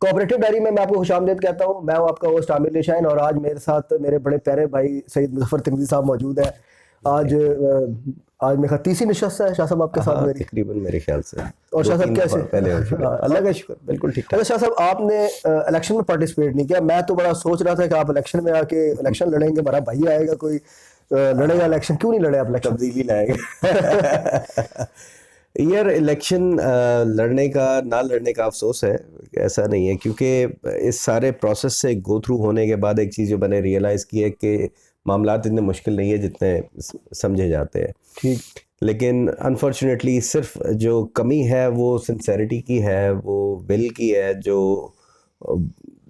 Cooperative diary में मैं आपको खुशामदीद कहता हूँ। मैं हूँ आपका होस्ट आमिर निशान और आज मेरे साथ मेरे बड़े प्यारे भाई सईद मुजफ्फर तिकवी साहब मौजूद हैं। आज थैंक यू। आज मेरे ख्याल तीसरी नशस्त है शाह साहब आपके साथ हाँ, मेरी। तकरीबन मेरे ख्याल से और शाह साहब 2-3 कैसे? दफा पहले हो चुका है। हाँ, अल्लाह का शुक्र, बिल्कुल ठीक अच्छा ठाक। शाह साहब, आपने इलेक्शन में पार्टिसिपेट नहीं किया। मैं तो बड़ा सोच रहा था कि आप इलेक्शन में आके इलेक्शन लड़ेंगे, हमारा भाई आएगा कोई लड़ेगा इलेक्शन। क्यों नहीं लड़े आप इलेक्शन? तब्दीली लाएगा। यार इलेक्शन लड़ने का ना लड़ने का अफसोस है, ऐसा नहीं है, क्योंकि इस सारे प्रोसेस से गो थ्रू होने के बाद एक चीज़ जो मैंने रियलाइज़ की है कि मामलात इतने मुश्किल नहीं है जितने समझे जाते हैं। ठीक। लेकिन अनफॉर्चुनेटली सिर्फ जो कमी है वो सिंसेरिटी की है, वो विल की है, जो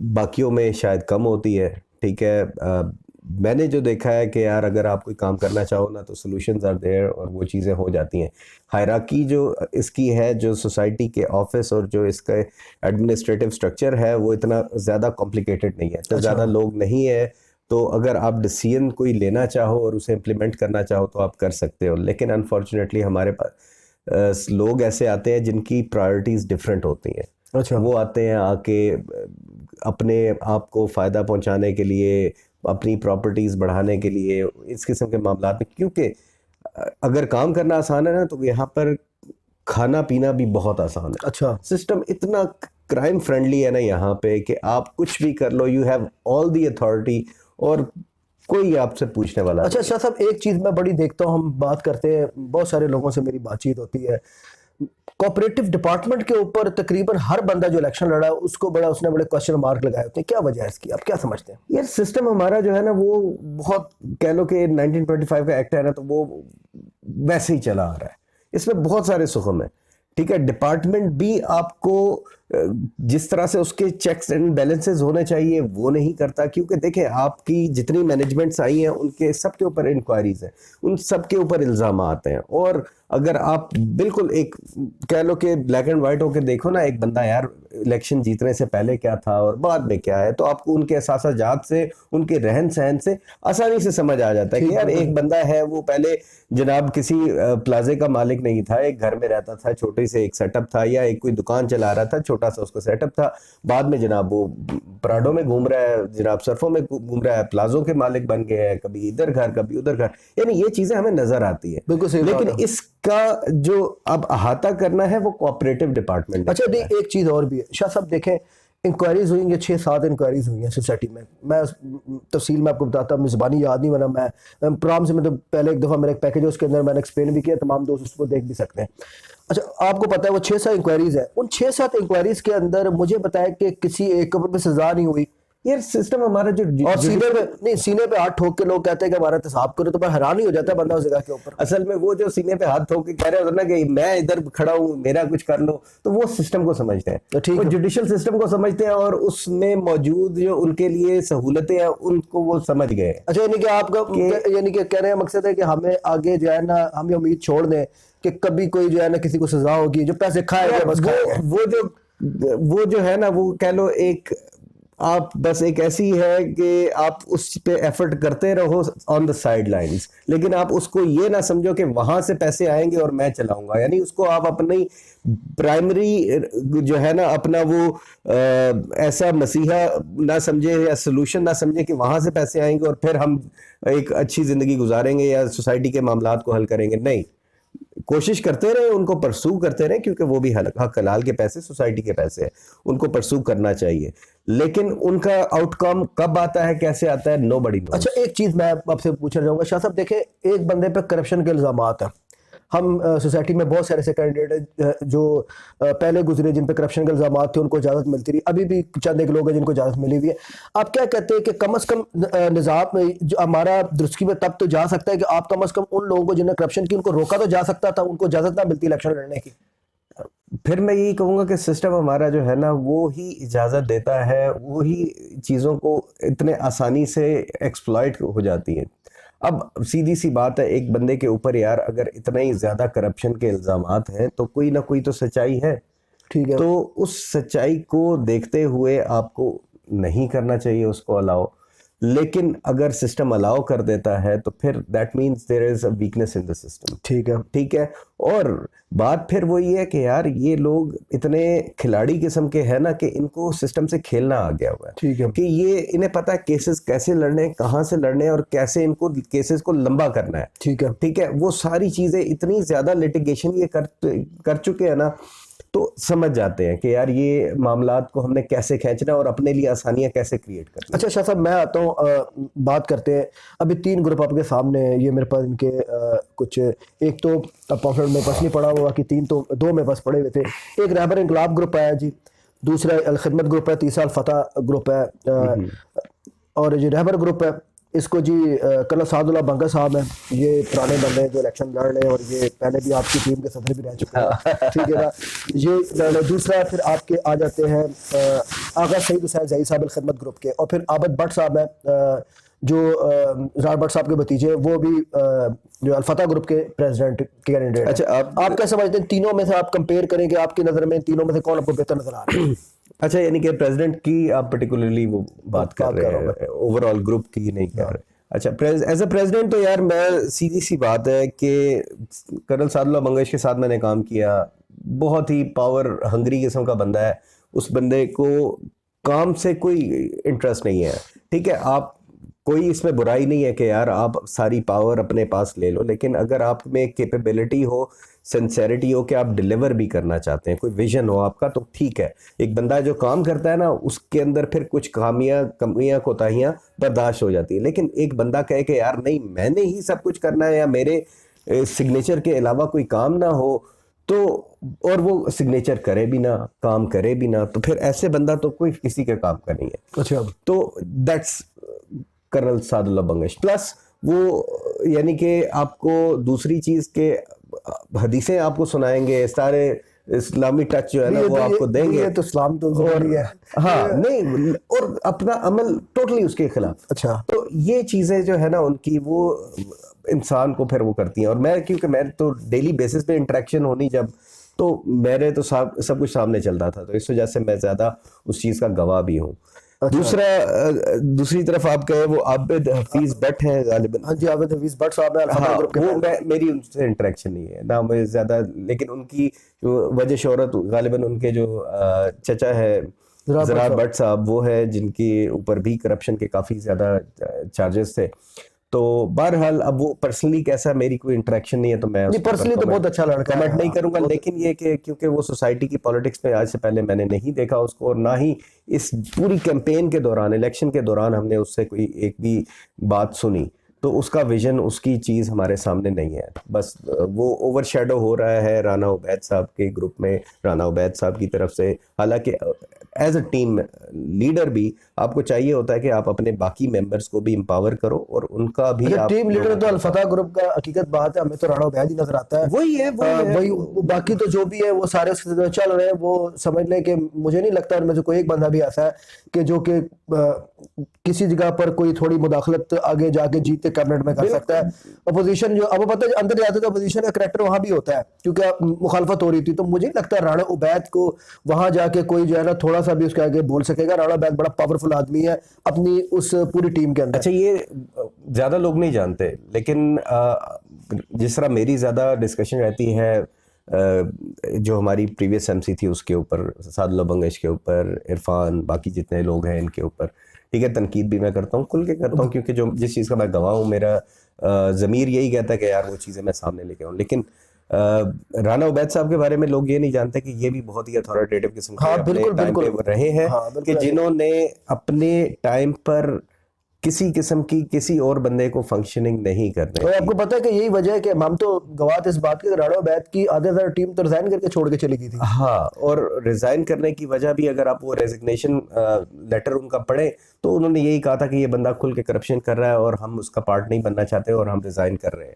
बाकियों में शायद कम होती है। ठीक है, मैंने जो देखा है कि यार अगर आप कोई काम करना चाहो ना तो सॉल्यूशंस आर देयर और वो चीज़ें हो जाती हैं। हायरार्की जो इसकी है, जो सोसाइटी के ऑफिस और जो इसका एडमिनिस्ट्रेटिव स्ट्रक्चर है, वो इतना ज़्यादा कॉम्प्लिकेटेड नहीं है, तो ज़्यादा लोग नहीं है। तो अगर आप डिसीजन कोई लेना चाहो और उसे इम्प्लीमेंट करना चाहो तो आप कर सकते हो। लेकिन अनफॉर्चुनेटली हमारे पास लोग ऐसे आते हैं जिनकी प्रायोरिटीज़ डिफरेंट होती हैं। अच्छा। वो आते हैं आके अपने आप को फ़ायदा पहुंचाने के लिए, अपनी प्रॉपर्टीज़ बढ़ाने के लिए, इस किस्म के मामला में। क्योंकि अगर काम करना आसान है ना तो यहाँ पर खाना पीना भी बहुत आसान है। अच्छा। सिस्टम इतना क्राइम फ्रेंडली है ना यहाँ पे कि आप कुछ भी कर लो, you have all the authority और कोई आपसे पूछने वाला अच्छा नहीं। शाह साहब, एक चीज़ मैं बड़ी देखता हूँ, हम बात करते हैं, बहुत सारे लोगों से मेरी बातचीत होती है, कोऑपरेटिव डिपार्टमेंट के ऊपर तकरीबन हर बंदा जो इलेक्शन लड़ा है उसको उसने बड़े क्वेश्चन मार्क लगाए होते हैं। क्या वजह है इसकी, आप क्या समझते हैं? यार सिस्टम हमारा जो है ना वो बहुत, कह लो कि 1925 का एक्ट है ना, तो वो वैसे ही चला आ रहा है। इसमें बहुत सारे सुखम है। ठीक है, डिपार्टमेंट भी आपको जिस तरह से उसके चेक्स एंड बैलेंसेस होने चाहिए वो नहीं करता। क्योंकि देखें, आपकी जितनी मैनेजमेंट्स आई हैं उनके सबके ऊपर इंक्वायरीज हैं, उन सबके ऊपर इल्ज़ाम आते हैं। और अगर आप बिल्कुल एक कह लो कि ब्लैक एंड वाइट होकर देखो ना, एक बंदा यार इलेक्शन जीतने से पहले क्या था और बाद में क्या है, तो आपको उनके एहसास से, उनके रहन सहन से आसानी से समझ आ जाता है कि यार एक बंदा है, वो पहले जनाब किसी प्लाजे का मालिक नहीं था, एक घर में रहता था, छोटे से एक सेटअप था, या एक कोई दुकान चला रहा था, छोटा सा उसका सेटअप था। बाद में जनाब वो पराडो में घूम रहा है, जनाब सरफों में घूम रहा है, प्लाजों के मालिक बन गए हैं, कभी इधर घर कभी उधर घर। यानी ये चीजें हमें नजर आती है। बिल्कुल सही। लेकिन इसका जो अब अहाता करना है वो कोऑपरेटिव डिपार्टमेंट। अच्छा नहीं, एक चीज़ और भी है शाह साहब, देखें इंक्वायरीज हुई हैं, 6-7 इंक्वायरीज हुई हैं सोसाइटी में। मैं तफसील में आपको बताता हूँ, ज़बानी याद नहीं बना। मैं प्रोग्राम से मतलब पहले एक दफ़ा मेरा एक पैकेज है, उसके अंदर मैंने एक्सप्लेन भी किया, तमाम दोस्त उसको देख भी सकते हैं। अच्छा, आपको पता है वो 6-7 इंक्वायरीज है, उन 6-7 इंक्वायरीज के अंदर मुझे बताया कि किसी एक कपल पे सजा नहीं हुई। यार सिस्टम हमारा जो और सीने पे हाथ ठोक के लोग कहते हैं कि हमारा एहतसाब करो, तो मैं हैरान ही हो जाता है बंदा उस जगह के ऊपर। असल में वो जो सीने पे हाथ ठोक के कह रहे होते ना कि मैं इधर खड़ा हूँ, मेरा कुछ कर लो, तो वो सिस्टम को समझते हैं, तो ठीक वो है। जुडिशल सिस्टम को समझते हैं और उसमें मौजूद जो उनके लिए सहूलतें हैं उनको वो समझ गए। अच्छा, यानी कि आपका यानी कि कहने का मकसद है कि हमें आगे जो है ना, हम ये उम्मीद छोड़ दें कि कभी कोई जो है ना किसी को सजा होगी, जो पैसे खाएगा बस खाएगा। वो जो है ना, वो कह लो एक आप बस एक ऐसी है कि आप उस पे एफर्ट करते रहो ऑन द साइड लाइन्स, लेकिन आप उसको ये ना समझो कि वहां से पैसे आएंगे और मैं चलाऊंगा। यानी उसको आप अपनी प्राइमरी जो है ना, अपना वो ऐसा मसीहा ना समझे या सोल्यूशन ना समझे कि वहां से पैसे आएंगे और फिर हम एक अच्छी जिंदगी गुजारेंगे या सोसाइटी के मामलात को हल करेंगे। नहीं, कोशिश करते रहे, उनको परसू करते रहे, क्योंकि वो भी हक हलाल के पैसे, सोसाइटी के पैसे हैं, उनको परसू करना चाहिए। लेकिन उनका आउटकम कब आता है, कैसे आता है, नोबडी नोस। अच्छा, एक चीज मैं आपसे पूछना चाहूंगा शाह साहब, देखे एक बंदे पे करप्शन के इल्जामात है। हम सोसाइटी में बहुत सारे ऐसे कैंडिडेट जो पहले गुजरे, जिन पे करप्शन के इल्जामात थे, उनको इजाजत मिलती रही। अभी भी चंद एक लोग हैं जिनको इजाजत मिली हुई है। आप क्या कहते हैं कि कम अज कम निजाम जो हमारा दुरुस्ती में तब तो जा सकता है कि आप कम अज कम उन लोगों को जिन्हें करप्शन की, उनको रोका तो जा सकता था, उनको इजाजत ना मिलती इलेक्शन लड़ने की? फिर मैं यही कहूंगा कि सिस्टम हमारा जो है ना वो ही इजाजत देता है, वो ही चीजों को इतने आसानी से एक्सप्लॉइट हो जाती है। अब सीधी सी बात है, एक बंदे के ऊपर यार अगर इतने ही ज्यादा करप्शन के इल्जामात हैं तो कोई ना कोई तो सच्चाई है। ठीक है। तो उस सच्चाई को देखते हुए आपको नहीं करना चाहिए उसको अलाउ। लेकिन अगर सिस्टम अलाउ कर देता है तो फिर that means there is a weakness in the system. ठीक है। और बात फिर वही है कि यार ये लोग इतने खिलाड़ी किस्म के हैं ना कि इनको सिस्टम से खेलना आ गया हुआ है। ठीक है कि ये इन्हें पता है केसेस कैसे लड़ने, कहाँ से लड़ने और कैसे इनको केसेस को लंबा करना है। ठीक है। वो सारी चीजें इतनी ज्यादा लिटिगेशन ये कर चुके हैं ना, तो समझ जाते हैं कि यार ये मामलात को हमने कैसे खींचना और अपने लिए आसानियां कैसे क्रिएट करना। अच्छा शाह साहब, मैं आता हूँ, बात करते हैं। अभी 3 ग्रुप आपके सामने है, ये मेरे पास इनके कुछ, एक तो पॉम्फलेट में पास नहीं पड़ा हुआ कि 3 तो 2 में पास पड़े हुए थे। एक रहबर इंकलाब ग्रुप है जी, दूसरा अल खिदमत ग्रुप है, तीसरा अल फतह ग्रुप है, और ये रहबर ग्रुप है इसको जी कर्नल सादुल्लाह बंगा साहब हैं, ये पुराने बंदे जो इलेक्शन लड़ रहे हैं और ये पहले भी आपकी टीम के सदर भी रह चुके हैं। ठीक है ना। ये दूसरा फिर आपके आ जाते हैं आगा सईद हुसैन ज़ई साहब खिदमत ग्रुप के, और फिर आबद भट्ट साहब हैं जो ज़ार भट्ट साहब के भतीजे, वो भी जो अल-फतह ग्रुप के प्रेसिडेंट कैंडिडेट। अच्छा, आप क्या समझते हैं तीनों में से? आप कंपेयर करेंगे, आपकी नज़र में तीनों में से कौन आपको बेहतर नजर आ रहा है? अच्छा, यानी कि प्रेसिडेंट की आप पर्टिकुलरली वो बात कर रहे हैं, ओवरऑल ग्रुप की नहीं कर रहे। अच्छा, एज अ प्रेसिडेंट तो यार मैं, सीधी सी बात है कि कर्नल सादुल्लाह बंगश के साथ मैंने काम किया, बहुत ही पावर हंगरी किस्म का बंदा है। उस बंदे को काम से कोई इंटरेस्ट नहीं है। ठीक है, आप कोई इसमें बुराई नहीं है कि यार आप सारी पावर अपने पास ले लो, लेकिन अगर आप में कैपेबिलिटी हो, सिंसेरिटी हो कि आप डिलीवर भी करना चाहते हैं, कोई विजन हो आपका, तो ठीक है। एक बंदा जो काम करता है ना, उसके अंदर फिर कुछ कमियां कोताहियां बर्दाश्त हो जाती है। लेकिन एक बंदा कहे कि यार नहीं, मैंने ही सब कुछ करना है या मेरे सिग्नेचर के अलावा कोई काम ना हो, तो और वो सिग्नेचर करे भी ना, काम करे भी ना, तो फिर ऐसे बंदा तो कोई किसी के काम का नहीं है। अच्छा, तो that's colonel Sadullah Bangash. Plus वो यानी कि आपको दूसरी चीज के हदीसें आपको सुनाएंगे, सारे इस्लामी टच जो है ना वो आपको देंगे। ये तो इस्लाम तो ज़रूरी है। हाँ, नहीं, और अपना अमल टोटली उसके खिलाफ। अच्छा, तो ये चीजें जो है ना उनकी, वो इंसान को फिर वो करती हैं। और मैं, क्योंकि मैं तो डेली बेसिस पे इंटरेक्शन होनी जब, तो मेरे तो सब कुछ सामने चलता था, तो इस वजह से मैं ज्यादा उस चीज का गवाह भी हूँ। अच्छा। दूसरी तरफ आप कहे वो आबिद हफीज भट्ट हैं गालिबन। हाँ जी, आबिद हफीज भट्ट साहब है अल-फतह ग्रुप के। वो मेरी उनसे इंटरेक्शन नहीं है ना, मैं ज्यादा, लेकिन उनकी जो वजह शोहरत गालिबन उनके जो चचा है ज़रार भट्ट साहब, वो है जिनके ऊपर भी करप्शन के काफी ज्यादा चार्जेस थे। तो बहरहाल अब वो पर्सनली कैसा, मेरी कोई इंटरेक्शन नहीं है, तो मैं पर्सनली तो बहुत अच्छा लड़का कमेंट नहीं करूंगा। लेकिन ये कि क्योंकि वो सोसाइटी की पॉलिटिक्स में आज से पहले मैंने नहीं देखा उसको, और ना ही इस पूरी कैंपेन के दौरान, इलेक्शन के दौरान हमने उससे कोई एक भी बात सुनी, तो उसका विजन, उसकी चीज हमारे सामने नहीं है। बस वो ओवरशैडो हो रहा है राना उबैद साहब के ग्रुप में, राना उबैद साहब की तरफ से। हालांकि एज अ टीम लीडर भी आपको चाहिए होता है कि आप अपने बाकी मेंबर्स को भी एम्पावर करो और उनका भी। टीम लीडर तो अल-फतह ग्रुप का हकीकत बात है, हमें तो राना उबैद ही नजर आता है। वही बाकी तो जो भी है वो सारे उसके चल रहे हैं। वो समझ लें कि मुझे नहीं लगता उनमें से कोई एक बंदा भी ऐसा है कि जो कि किसी जगह पर कोई थोड़ी मुदाखलत आगे जाके जीते कैबिनेट में कर सकता है। अपोजिशन जो, अब पता है अंदर जाते तो अपोजिशन का करैक्टर वहां भी होता है, क्योंकि मुखालफत हो रही थी। तो मुझे नहीं लगता राना उबैद को वहां जाके कोई जो है ना थोड़ा सा भी उसके आगे बोल सकेगा। राना उबैद बड़ा पावरफुल आदमी है अपनी उस पूरी टीम के अंदर। अच्छा, ये ज्यादा लोग नहीं जानते, लेकिन जिस तरह मेरी ज्यादा डिस्कशन रहती है जो हमारी प्रीवियस एमसी थी उसके ऊपर, सादुल्लाह बंगश के ऊपर, इरफान, बाकी जितने लोग हैं इनके ऊपर, ठीक है, तनकीद भी मैं करता हूँ, खुल के करता हूँ, क्योंकि जो जिस चीज़ का मैं गवाह हूँ, मेरा ज़मीर यही कहता है कि यार वो चीज़ें मैं सामने लेके आऊँ। लेकिन राना उबैद साहब के बारे में लोग ये नहीं जानते कि ये भी बहुत ही अथॉरिटेटिव किस्म के अपने टाइम पे रहे हैं, कि जिन्होंने अपने टाइम पर किसी किस्म की किसी और बंदे को फंक्शनिंग नहीं करने। और आपको पता है कि यही वजह है कि हम तो गवाह थे इस बात की, राना उबैद की आधे ज़्यादा टीम तो रिजाइन करके छोड़ के चली गई थी। हाँ, और रिजाइन करने की वजह भी, अगर आप वो रेजिग्नेशन लेटर उनका पढ़े, तो उन्होंने यही कहा था कि ये बंदा खुल के करप्शन कर रहा है और हम उसका पार्ट नहीं बनना चाहते और हम रिजाइन कर रहे हैं।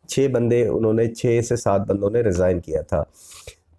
6 से 7 बंदों ने रिजाइन किया था।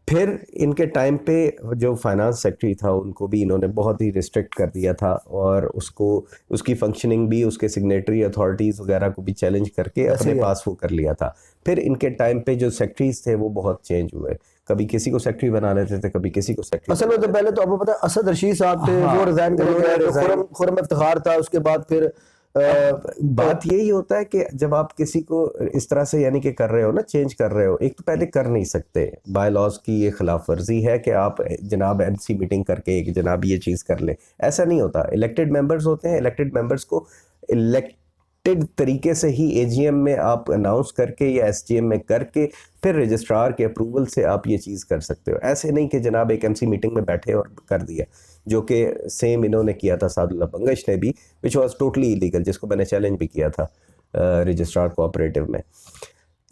फिर इनके टाइम पे जो फाइनेंस सेक्रेटरी था उनको भी इन्होंने बहुत ही रिस्ट्रिक्ट कर दिया था, और उसको, उसकी फंक्शनिंग भी, उसके सिग्नेटरी अथॉरिटीज़ वगैरह को भी चैलेंज करके अपने पास वो कर लिया था। फिर इनके टाइम पे जो सेक्रेटरीज थे वो बहुत चेंज हुए, कभी किसी को सेक्रेटरी बना लेते थे, कभी किसी को सेक्रेटरी। असल में तो पहले तो आपको पता है असद रशीद साहब थे, वो रिजाइन करके, खुर्रम इफ्तिखार था, उसके बाद फिर बात यही होता है कि जब आप किसी को इस तरह से यानी कि कर रहे हो ना, चेंज कर रहे हो, एक तो पहले कर नहीं सकते, बाय लॉज की ये खिलाफ वर्जी है कि आप जनाब एमसी मीटिंग करके कि जनाब ये चीज़ कर ले, ऐसा नहीं होता। इलेक्टेड मेंबर्स होते हैं, इलेक्टेड मेंबर्स को इलेक्टेड तरीके से ही एजीएम में आप अनाउंस करके या एसजीएम में करके फिर रजिस्ट्रार के अप्रूवल से आप ये चीज़ कर सकते हो। ऐसे नहीं कि जनाब एक एमसी मीटिंग में बैठे और कर दिया, जो कि सेम इन्होंने किया था सादुल्लाह बंगश ने भी, विच वाज टोटली इलीगल, जिसको मैंने चैलेंज भी किया था रजिस्ट्रार कोऑपरेटिव में।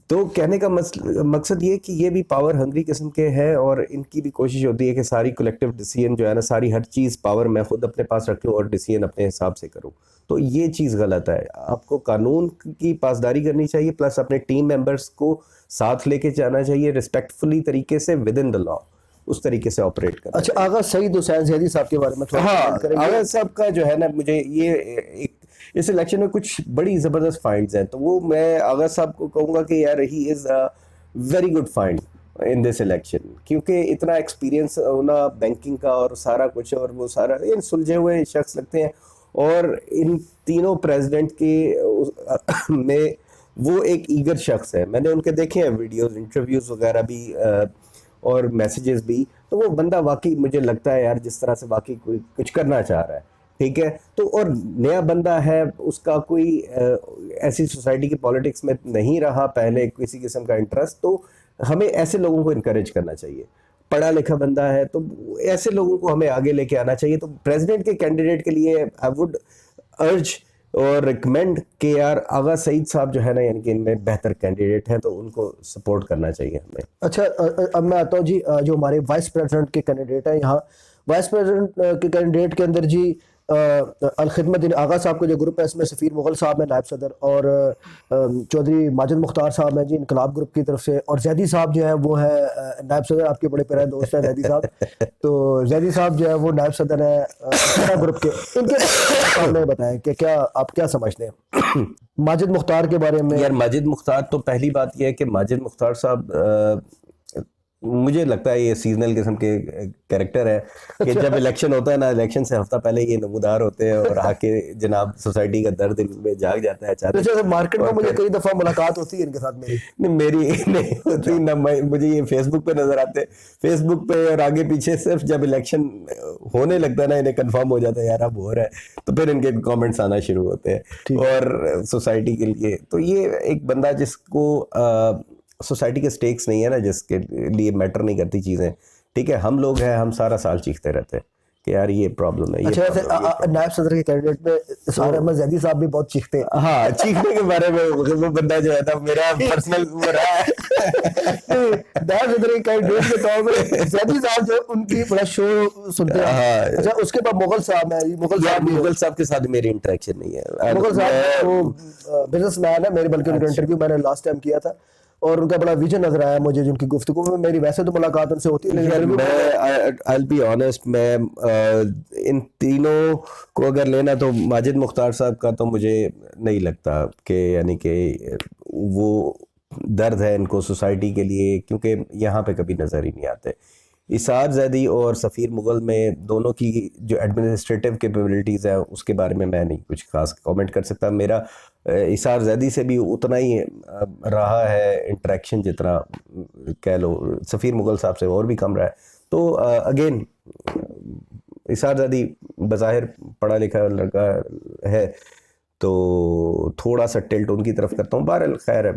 तो कहने का मकसद ये कि ये भी पावर हंग्री किस्म के हैं और इनकी भी कोशिश होती है कि सारी कलेक्टिव डिसीजन जो है ना, सारी हर चीज़ पावर मैं खुद अपने पास रखूँ और डिसीजन अपने हिसाब से करूँ। तो ये चीज़ गलत है। आपको कानून की पासदारी करनी चाहिए, प्लस अपने टीम मेंबर्स को साथ लेके जाना चाहिए रिस्पेक्टफुली तरीके से, विद इन द लॉ, उस तरीके से ऑपरेट करना। अच्छा, आगा सईद हुसैन ज़ैदी साहब के बारे में थोड़ा हाँ, करेंगे? आगा साहब का जो है ना, मुझे ये एक इस इलेक्शन में कुछ बड़ी ज़बरदस्त फाइंड्स हैं, तो वो मैं आगा साहब को कहूँगा कि यार he is a very good find in this election, क्योंकि इतना एक्सपीरियंस होना बैंकिंग का और सारा कुछ, और वो सारा इन सुलझे हुए शख्स लगते हैं। और इन तीनों प्रेसिडेंट के में वो एक ईगर शख्स है। मैंने उनके देखे हैं वीडियोस, इंटरव्यूज़ वगैरह भी और मैसेजेस भी, तो वो बंदा वाकई मुझे लगता है यार जिस तरह से वाकई कोई कुछ करना चाह रहा है, ठीक है। तो और नया बंदा है, उसका कोई ऐसी सोसाइटी की पॉलिटिक्स में नहीं रहा पहले किसी किस्म का इंटरेस्ट, तो हमें ऐसे लोगों को इनकरेज करना चाहिए। पढ़ा लिखा बंदा है तो ऐसे लोगों को हमें आगे लेके आना चाहिए। तो प्रेसिडेंट के कैंडिडेट के लिए आई वुड अर्ज और रिकमेंड कि यार आगा सईद साहब जो है ना, यानी कि इनमें बेहतर कैंडिडेट हैं, तो उनको सपोर्ट करना चाहिए हमें। अच्छा, अब मैं आता हूँ जी, जो हमारे वाइस प्रेसिडेंट के कैंडिडेट हैं, यहाँ वाइस प्रेसिडेंट के कैंडिडेट के अंदर जी अल खिदमत आगा साहब का जो ग्रुप है, इसमें सफ़ीर मुगल साहब हैं नायब सदर, और चौधरी माजिद मुख्तार साहब हैं जी इनकलाब ग्रुप की तरफ से, और जैदी साहब जो है वो है नायब सदर, आपके बड़े प्यारे दोस्त हैं जैदी साहब। तो जैदी साहब जो है वो नायब सदर है ग्रुप के। इनके सामने बताएं कि क्या आप क्या समझते हैं माजिद मुख्तार के बारे में? यार माजिद मुख्तार, तो पहली बात यह है कि माजिद मुख्तार साहब मुझे लगता है ये सीजनल किस्म के कैरेक्टर है कि जब इलेक्शन होता है ना, इलेक्शन से हफ्ता पहले ये नमूदार होते हैं और आके जनाब सोसाइटी का दर्द में जाग जाता है। अच्छा, मार्केट में मुझे कई दफा मुलाकात होती है इनके साथ मेरी। मेरी नहीं होती ना, मुझे ये फेसबुक पे नजर आते हैं, फेसबुक पे और आगे पीछे। सिर्फ जब इलेक्शन होने लगता है ना, इन्हें कंफर्म हो जाता है यार अब हो रहा है, तो फिर इनके कमेंट्स आना शुरू होते हैं और सोसाइटी के लिए। तो ये एक बंदा जिसको सोसाइटी के स्टेक्स नहीं है ना, जिसके लिए मैटर नहीं करती चीज़ें, ठीक है। हम लोग हैं, हम सारा साल चीखते रहते हैं कि यार ये प्रॉब्लम है। अच्छा, वैसे नायब सदर के कैंडिडेट में इसार अहमद जैदी साहब भी बहुत चीखते हैं। हाँ, चीखने के बारे में वो बंदा जो है ना, मेरा पर्सनल वो रहा है। नायब सदर के कैंडिडेट के तौर पे जैदी साहब जो उनकी बड़ा शो सुनते हैं। हाँ। अच्छा, उसके बाद मुगल साहब है, मुगल साहब के साथ मेरी इंटरेक्शन नहीं है। मुगल साहब वो बिजनेसमैन है मेरे, बल्कि उनका इंटरव्यू मैंने लास्ट टाइम किया था और उनका बड़ा विजन नजर आया मुझे उनकी गुफ्तगू में। मेरी वैसे तो मुलाकात उनसे होती है, लेकिन आई विल बी ऑनेस्ट, मैं इन तीनों को अगर लेना तो माजिद मुख्तार साहब का तो मुझे नहीं लगता कि यानी कि वो दर्द है इनको सोसाइटी के लिए, क्योंकि यहाँ पे कभी नज़र ही नहीं आते। इसार जैदी और सफ़ीर मुगल में दोनों की जो एडमिनिस्ट्रेटिव कैपेबिलिटीज़ है उसके बारे में मैं नहीं कुछ खास कमेंट कर सकता। मेरा इसार जैदी से भी उतना ही रहा है इंटरेक्शन जितना कह लो सफ़ीर मुगल साहब से और भी कम रहा है। तो अगेन इसार जैदी बज़ाहिर पढ़ा लिखा लड़का है, तो थोड़ा सा टिल्ट उनकी तरफ करता हूँ। बहरहाल खैर है,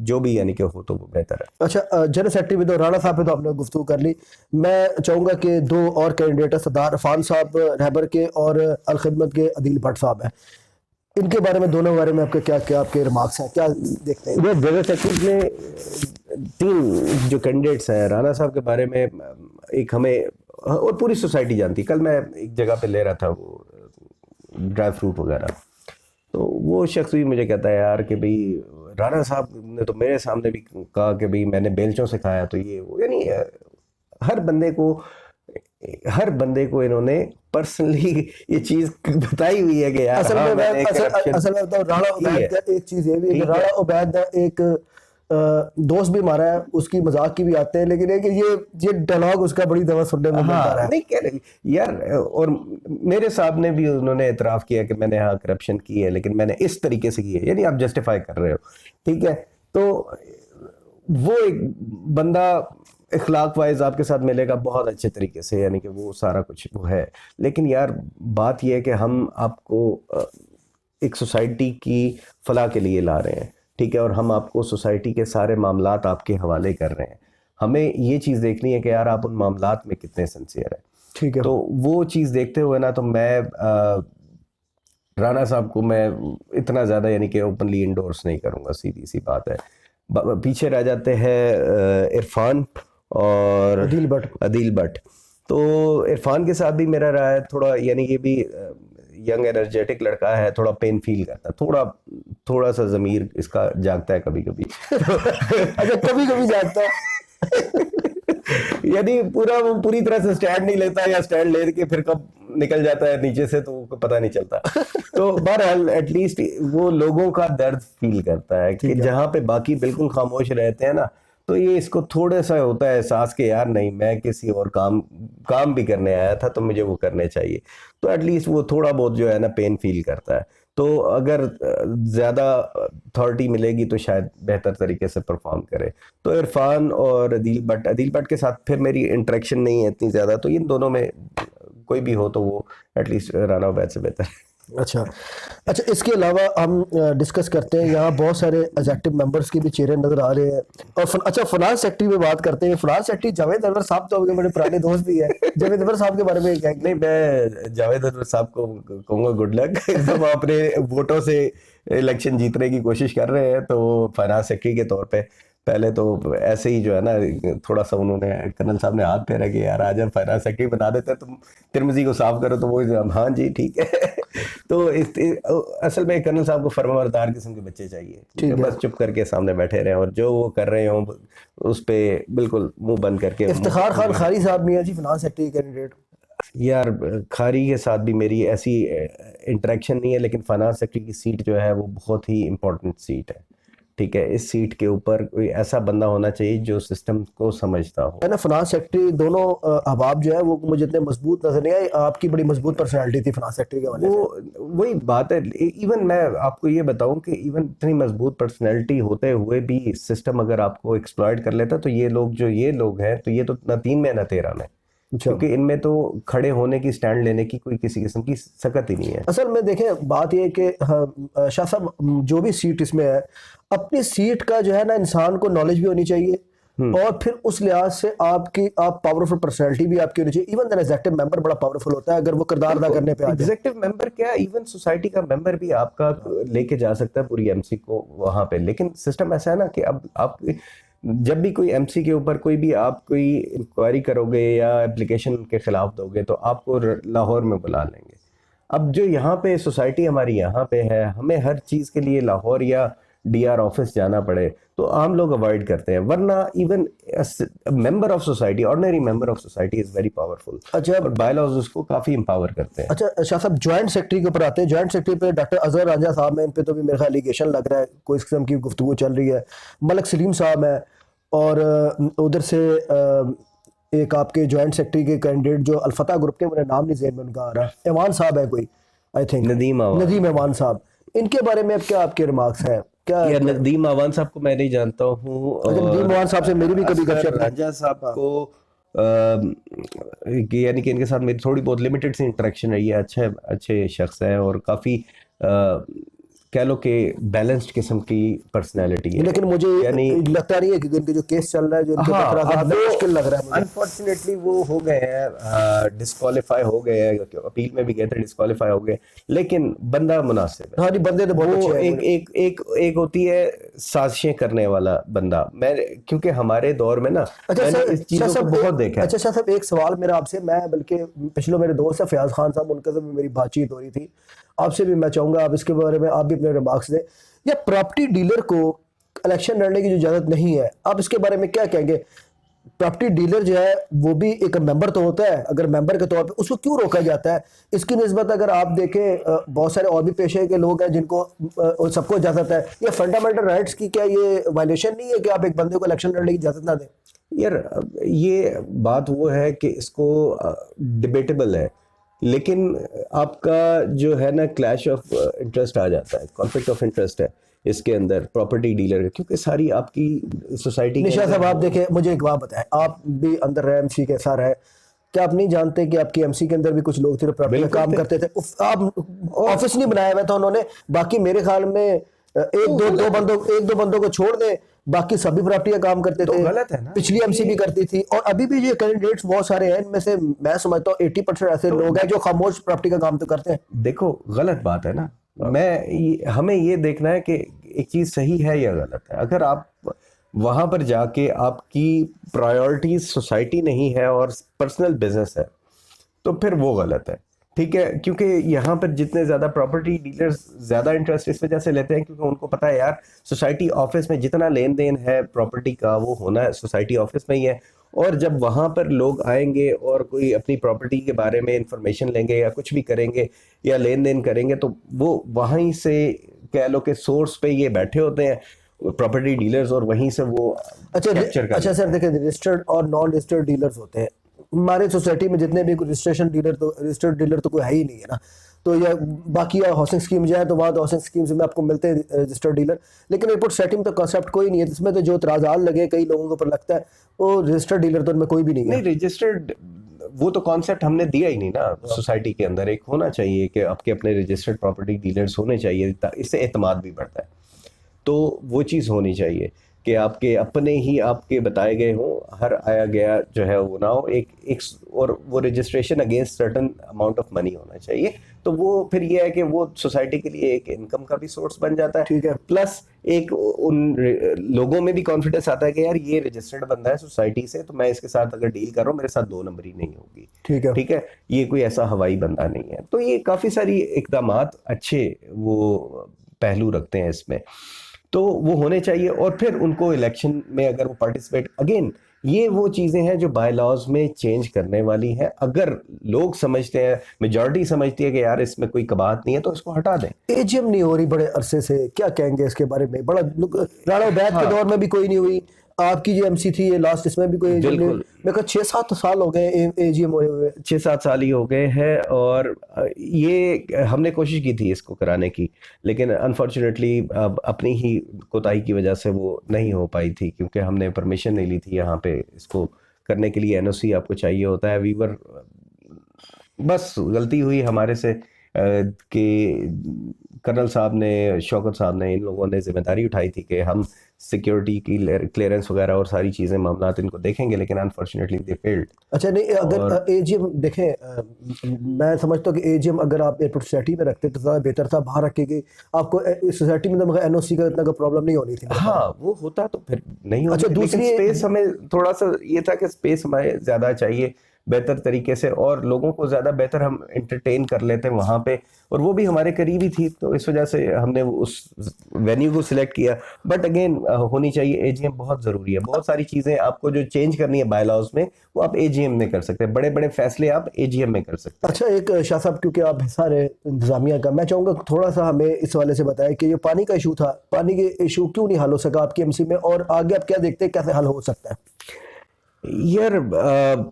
जो भी यानी कि हो तो वो बेहतर है। अच्छा, जनरल सेक्रेटरी में तो राणा साहब पे तो आपने गुफ्तगू कर ली। मैं चाहूँगा कि दो और कैंडिडेट है, सरदार अरफान साहब रहबर के और अल खिदमत के अदील भट्ट साहब हैं। इनके बारे में, दोनों बारे में आपके क्या क्या आपके रिमार्क्स हैं, क्या देखते हैं? ये जनरल सेक्रेटरी में तीन जो कैंडिडेट्स हैं, राणा साहब के बारे में एक हमें और पूरी सोसाइटी जानती। कल मैं एक जगह पे ले रहा था वो ड्राई फ्रूट वगैरह, तो वो शख्स भी मुझे कहता है यार कि भाई राणा साहब ने तो मेरे सामने भी कहा कि भाई मैंने बेलचों से खाया, तो ये वो यानी हर बंदे को इन्होंने पर्सनली ये चीज बताई हुई है कि यार असल में बताऊं, राणा उबैद का एक चीज ये भी है कि राणा उबैद एक दोस्त भी हमारा है, उसकी मजाक की भी आते हैं, लेकिन है कि ये डायलॉग उसका बड़ी दफा सुनने में मिलता रहा हाँ है। नहीं कह रहे यार, और मेरे साहब ने भी उन्होंने एतराफ़ किया कि मैंने हाँ करप्शन की है, लेकिन मैंने इस तरीके से की है, यानी आप जस्टिफाई कर रहे हो, ठीक है। तो वो एक बंदा इखलाक वाइज आपके साथ मिलेगा बहुत अच्छे तरीके से, यानी कि वो सारा कुछ वो है। लेकिन यार बात यह है कि हम आपको एक सोसाइटी की फलाह के लिए ला रहे हैं, ठीक है, और हम आपको सोसाइटी के सारे मामलात आपके हवाले कर रहे हैं। हमें ये चीज़ देखनी है कि यार आप उन मामलात में कितने सिंसियर हैं। ठीक है। तो वो चीज़ देखते हुए ना, तो मैं राना साहब को मैं इतना ज़्यादा यानी कि ओपनली इंडोर्स नहीं करूँगा, सीधी सी बात है। पीछे रह जाते हैं इरफान और अदील बट। तो इरफान के साथ भी मेरा रहा है थोड़ा, यानी ये भी यंग एनर्जेटिक लड़का है, थोड़ा पेन फील करता है, थोड़ा सा ज़मीर इसका जागता है कभी कभी। अच्छा, कभी कभी जागता है। यानी पूरी तरह से स्टैंड नहीं लेता, या स्टैंड लेके फिर कब निकल जाता है नीचे से तो पता नहीं चलता। तो बहरहाल एटलीस्ट वो लोगों का दर्द फील करता है कि जहाँ पे बाकी बिल्कुल खामोश रहते हैं ना, तो ये इसको थोड़ा सा होता है एहसास कि यार नहीं, मैं किसी और काम भी करने आया था तो मुझे वो करने चाहिए। तो एटलीस्ट वो थोड़ा बहुत जो है ना पेन फील करता है। तो अगर ज़्यादा अथॉरिटी मिलेगी तो शायद बेहतर तरीके से परफॉर्म करे। तो इरफान और अदील भट्ट के साथ फिर मेरी इंटरेक्शन नहीं है इतनी ज़्यादा, तो इन दोनों में कोई भी हो तो वो एटलीस्ट राना उबैद से बेहतर है। अच्छा, इसके अलावा हम डिस्कस करते हैं, यहाँ बहुत सारे एग्जेक्टिव मेंबर्स की भी चेहरे नजर आ रहे हैं। और फाइनेंस सेक्रेटरी में बात करते हैं। फाइनेंस सेक्रेटरी जावेद अनवर साहब तो बड़े पुराने दोस्त भी है। जावेद अनवर साहब के बारे में क्या नहीं, मैं जावेद अनवर साहब को कहूँगा गुड लक। एकदम अपने वोटों से इलेक्शन जीतने की कोशिश कर रहे हैं, तो फाइनेंस सेक्रेटरी के तौर पे पहले तो ऐसे ही जो है ना थोड़ा सा उन्होंने, कर्नल साहब ने हाथ फेरा कि यार आज हम फाइनेंस सेक्रेटरी बना देते हैं, तुम तिरमिजी को साफ करो, तो वो हाँ जी ठीक है। तो असल में कर्नल साहब को फर्माबरदार किस्म के बच्चे चाहिए, ठीक है, बस चुप करके सामने बैठे रहे और जो वो कर रहे हो उस पर बिल्कुल मुंह बंद करके। इफ्तिखार खान खारी साहब मियां जी फाइनेंस सेक्रेटरी कैंडिडेट। यार खारी के साथ भी मेरी ऐसी इंटरेक्शन नहीं है, लेकिन फाइनेंस सेक्रेटरी की सीट जो है वो बहुत ही इंपॉर्टेंट सीट है, ठीक है। इस सीट के ऊपर कोई ऐसा बंदा होना चाहिए जो सिस्टम को समझता हो। है ना, फाइनेंस सेक्रेटरी दोनों अहबाब जो है वो मुझे इतने मजबूत नजर नहीं आए। आपकी बड़ी मजबूत पर्सनालिटी थी फाइनेंस सेक्रेटरी के वाले वो वही बात है। इवन मैं आपको ये बताऊं कि इवन इतनी मजबूत पर्सनैलिटी होते हुए भी सिस्टम अगर आपको एक्सप्लॉइट कर लेता, तो ये लोग हैं, तो ये तो ना 3 में ना 13 में, क्योंकि इनमें तो खड़े होने की, स्टैंड लेने की कोई किसी किस्म की सकत ही नहीं है। असल में देखें बात यह कि शाह साहब जो भी सीट इसमें है, अपनी सीट का जो है ना इंसान को नॉलेज भी होनी चाहिए, और फिर उस लिहाज से आप पावरफुल पर्सनालिटी भी आपकी होनी चाहिए। इवन द एग्जेक्टिव मेंबर बड़ा पावरफुल होता है अगर वो किरदार अदा करने पे आ जाए। एग्जेक्टिव मेंबर क्या, इवन सोसाइटी का मेंबर भी आपका लेके जा सकता है पूरी एमसी को वहां पे। लेकिन सिस्टम ऐसा है ना कि अब आप जब भी कोई एमसी के ऊपर आप कोई इंक्वायरी करोगे या एप्लीकेशन के खिलाफ दोगे, तो आपको लाहौर में बुला लेंगे। अब जो यहाँ पे सोसाइटी हमारी यहाँ पे है, हमें हर चीज़ के लिए लाहौर या डीआर ऑफिस जाना पड़े तो आम लोग अवॉइड करते हैं। वरना even member of society, ordinary member of society is very powerful. अच्छा, और बायलॉज उसको काफ़ी एम्पावर करते हैं। अच्छा शाह साहब, ज्वाइंट सेक्रेटरी के ऊपर आते हैं। ज्वाइंट सेक्रेटरी पे डॉक्टर अजहर रांझा साहब हैं, इन पे तो भी मेरे ख्याल एलिगेशन लग रहा है, कोई इस किस्म की गुफ्तगू चल रही है। मलक सलीम साहब है, और उधर से एक आपके ज्वाइंट सेक्रेटरी के कैंडिडेट जो अलफता ग्रुप के, मेरा नाम नहीं ज़हन में उनका आ रहा, ईमान साहब है कोई, आई थिंक नदीम ईमान साहब। इनके बारे में अब क्या आपके रिमार्क्स हैं? क्या यार नदीम अवान साहब को मैं नहीं जानता हूँ, नदीम अवान साहब से मेरी भी कभी गपशप रांझा साहब को यानी कि इनके साथ मेरी थोड़ी बहुत लिमिटेड सी इंटरेक्शन रही है। अच्छे शख्स हैं और काफ़ी कह लो कि बैलेंस्ड किस्म की पर्सनैलिटी है। लेकिन मुझे यानी लगता नहीं है कि इनके जो केस चल रहा है, जो इनके मुश्किल लग रहा है। अनफॉर्चुनेटली वो हो गए हैं, डिस्क्वालीफाई हो गए हैं, अपील में भी गए थे, डिस्क्वालीफाई हो गए। लेकिन बंदा मुनासिब है। हाँ जी, बंदे तो बहुत अच्छे हैं। एक होती है साजिशें करने वाला बंदा। मैं क्योंकि हमारे दौर में ना मैंने इस चीज़ों को बहुत देखा है। अच्छा शाह साहब, एक सवाल मेरा आपसे, मैं बल्कि पिछले मेरे दोस्त है फयाज खान साहब, उनके साथ भी मेरी बातचीत हो रही थी, आपसे भी मैं चाहूंगा आप इसके बारे में आप भी अपने रिमार्क्स दें। या प्रॉपर्टी डीलर को इलेक्शन लड़ने की जो इजाजत नहीं है, आप इसके बारे में क्या कहेंगे? प्रॉपर्टी डीलर जो है वो भी एक मेंबर तो होता है, अगर मेंबर के तौर पे उसको क्यों रोका जाता है? इसकी निस्बत अगर आप देखें बहुत सारे और भी पेशे के लोग हैं जिनको सबको इजाजत है। ये फंडामेंटल राइट्स की क्या ये वायलेशन नहीं है कि आप एक बंदे को इलेक्शन लड़ने की इजाजत ना दें? यार ये बात वो है कि इसको डिबेटेबल है, लेकिन आपका जो है ना क्लैश ऑफ इंटरेस्ट आ जाता है, कॉन्फ्लिक्ट ऑफ इंटरेस्ट है इसके अंदर प्रॉपर्टी डीलर का, क्योंकि सारी आपकी सोसाइटी निशा साहब आप देखें, मुझे एक बात बताएं, आप भी अंदर रहे एमसी के साथ रहे, क्या आप नहीं जानते कि आपकी एमसी के अंदर भी कुछ लोग थे जो प्रॉपर्टी का काम करते थे? आप ऑफिस नहीं बनाया हुआ था उन्होंने, बाकी मेरे ख्याल में एक दो बंदों को छोड़ दे, बाकी सभी प्रॉपर्टी का काम करते थे। गलत है ना, पिछली एमसी भी करती थी, और अभी भी ये कैंडिडेट्स बहुत सारे हैं, इनमें से मैं समझता हूँ 80% ऐसे लोग हैं जो खामोश प्रॉपर्टी का काम तो करते हैं। देखो गलत बात है ना, हमें ये देखना है कि एक चीज सही है या गलत है। अगर आप वहां पर जाके आपकी प्रायोरिटीज सोसाइटी नहीं है और पर्सनल बिजनेस है तो फिर वो गलत है, ठीक है। क्योंकि यहाँ पर जितने ज़्यादा प्रॉपर्टी डीलर्स ज़्यादा इंटरेस्ट इस वजह से लेते हैं क्योंकि उनको पता है यार सोसाइटी ऑफिस में जितना लेन देन है प्रॉपर्टी का वो होना है सोसाइटी ऑफिस में ही है, और जब वहाँ पर लोग आएंगे और कोई अपनी प्रॉपर्टी के बारे में इंफॉर्मेशन लेंगे या कुछ भी करेंगे या लेन देन करेंगे तो वो वहीं से कह लो कि सोर्स पे ये बैठे होते हैं प्रॉपर्टी डीलर्स, और वहीं से वो अच्छा सर देखिए, रजिस्टर्ड और नॉन रजिस्टर्ड डीलर्स होते हैं हमारे सोसाइटी में, जितने भी रजिस्टर्ड डीलर तो कोई है ही नहीं है ना। तो या बाकी हाउसिंग स्कीम जाए तो वहाँ तो हाउसिंग स्कीम्स में आपको मिलते हैं रजिस्टर्ड डीलर, लेकिन एयरपोर्ट सेटिंग तो कॉन्सेप्ट कोई नहीं है। इसमें तो जो तराजाल लगे कई लोगों के ऊपर लगता है, वो रजिस्टर्ड डीलर तो उनमें कोई भी नहीं है। नहीं रजिस्टर्ड वो तो कॉन्सेप्ट हमने दिया ही नहीं ना सोसाइटी के अंदर। एक होना चाहिए कि आपके अपने रजिस्टर्ड प्रॉपर्टी डीलर्स होने चाहिए, इससे एतमाद भी बढ़ता है। तो वो चीज़ होनी चाहिए कि आपके अपने ही आपके बताए गए हों, हर आया गया जो है वो ना हो, एक और वो registration against certain amount of money होना चाहिए। तो वो फिर ये है कि वो सोसाइटी के लिए एक इनकम का भी सोर्स बन जाता है, ठीक है। प्लस एक उन लोगों में भी कॉन्फिडेंस आता है कि यार ये रजिस्टर्ड बंदा है सोसाइटी से, तो मैं इसके साथ अगर डील कर रहा हूँ मेरे साथ दो नंबरी नहीं होगी, ठीक है, ये कोई ऐसा हवाई बंदा नहीं है। तो ये काफ़ी सारी इकदामात अच्छे वो पहलू रखते हैं इसमें, तो वो होने चाहिए। और फिर उनको इलेक्शन में अगर वो पार्टिसिपेट, अगेन ये वो चीज़ें हैं जो बाय लॉज में चेंज करने वाली हैं। अगर लोग समझते हैं, मेजॉरिटी समझती है कि यार इसमें कोई कबात नहीं है तो इसको हटा दें। एजीएम नहीं हो रही बड़े अरसे से, क्या कहेंगे इसके बारे में? बड़ा राणा बैद के दौर में भी कोई नहीं हुई, आपकी जो एमसी थी ये लास्ट, इसमें भी कोई मैं कहा 6-7 साल हो गए एजीएम हुए हुए, 6-7 साल ही हो गए हैं। और ये हमने कोशिश की थी इसको कराने की, लेकिन अनफॉर्चुनेटली अपनी ही कोताही की वजह से वो नहीं हो पाई थी, क्योंकि हमने परमिशन नहीं ली थी यहाँ पे इसको करने के लिए। एनओसी आपको चाहिए होता है। वीवर बस गलती हुई हमारे से कि कर्नल साहब ने, शौकत साहब ने, इन लोगों ने जिम्मेदारी उठाई थी कि हम सिक्योरिटी की क्लियरेंस वगैरह और सारी चीज़ें मामलात इनको देखेंगे, लेकिन अनफॉर्चुनेटली दे फेल्ड। अच्छा नहीं, अगर एजीएम देखें, मैं समझता हूँ कि एजीएम अगर आप एयरपोर्ट सोसाइटी में रखते तो ज़्यादा बेहतर था। बाहर रखेगी आपको सोसाइटी में, तो मगर एनओसी का इतना कोई प्रॉब्लम नहीं होनी थी। हाँ वो होता तो फिर नहीं होता। अच्छा दूसरी स्पेस हमें थोड़ा सा ये था कि स्पेस हमें ज़्यादा चाहिए बेहतर तरीके से, और लोगों को ज़्यादा बेहतर हम एंटरटेन कर लेते हैं वहाँ पे, और वो भी हमारे करीब ही थी, तो इस वजह से हमने उस वेन्यू को सिलेक्ट किया। बट अगेन होनी चाहिए, एजीएम बहुत ज़रूरी है। बहुत सारी चीज़ें आपको जो चेंज करनी है बाय लॉज में वो आप एजीएम में कर सकते हैं, बड़े बड़े फैसले आप एजीएम में कर सकते हैं। अच्छा एक शाह साहब, क्योंकि आप हिस्सा रहे इंतजामिया का, मैं चाहूँगा थोड़ा सा हमें इस वाले से बताएं कि ये पानी का इशू था, पानी के इशू क्यों नहीं हल हो सका आपकी एमसी में, और आगे आप क्या देखते हैं कैसे हल हो सकता है? यार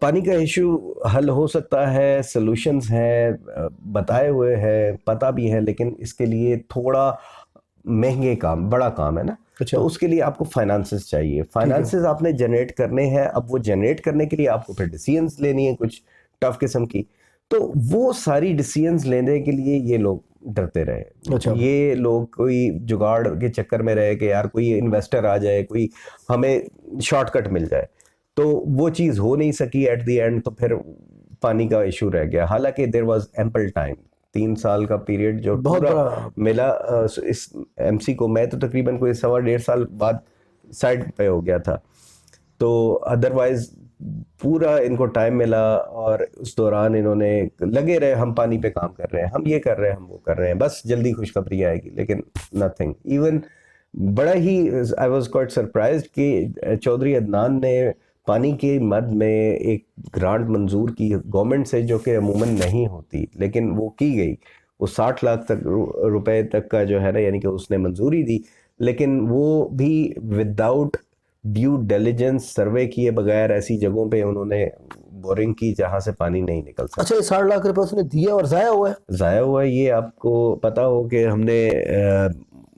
पानी का इशू हल हो सकता है, सॉल्यूशंस हैं, बताए हुए हैं, पता भी है, लेकिन इसके लिए थोड़ा महंगे काम, बड़ा काम है ना। अच्छा। तो उसके लिए आपको फाइनेंसेस चाहिए, फाइनेंसेस आपने जनरेट करने हैं। अब वो जनरेट करने के लिए आपको फिर डिसीजंस लेनी है कुछ टफ किस्म की, तो वो सारी डिसीजंस लेने के लिए ये लोग डरते रहे। अच्छा। ये लोग कोई जुगाड़ के चक्कर में रहे कि यार कोई इन्वेस्टर आ जाए, कोई हमें शॉर्टकट मिल जाए, तो वो चीज़ हो नहीं सकी एट द एंड, तो फिर पानी का इशू रह गया। हालांकि देयर वाज एम्पल टाइम, 3 साल का पीरियड जो बहुत पूरा मिला इस एमसी को। मैं तो तकरीबन कोई 1.25 साल बाद साइड पे हो गया था, तो अदरवाइज पूरा इनको टाइम मिला, और उस दौरान इन्होंने लगे रहे, हम पानी पे काम कर रहे हैं, हम ये कर रहे हैं, हम वो कर रहे हैं, बस जल्दी खुशखबरी आएगी, लेकिन नथिंग। इवन बड़ा ही आई वाज क्वाइट सरप्राइज्ड कि चौधरी अदनान ने पानी के मद में एक ग्रांट मंजूर की गवर्नमेंट से, जो कि अमूमन नहीं होती, लेकिन वो की गई। वो 60 लाख तक रुपए तक का जो है ना, यानी कि उसने मंजूरी दी, लेकिन वो भी विदाउट ड्यू डिलिजेंस, सर्वे किए बगैर ऐसी जगहों पे उन्होंने बोरिंग की जहां से पानी नहीं निकल सकता। अच्छा, ये 60 लाख रुपए उसने दिए और जाया हुआ है? ज़ाया हुआ है, ये आपको पता हो कि हमने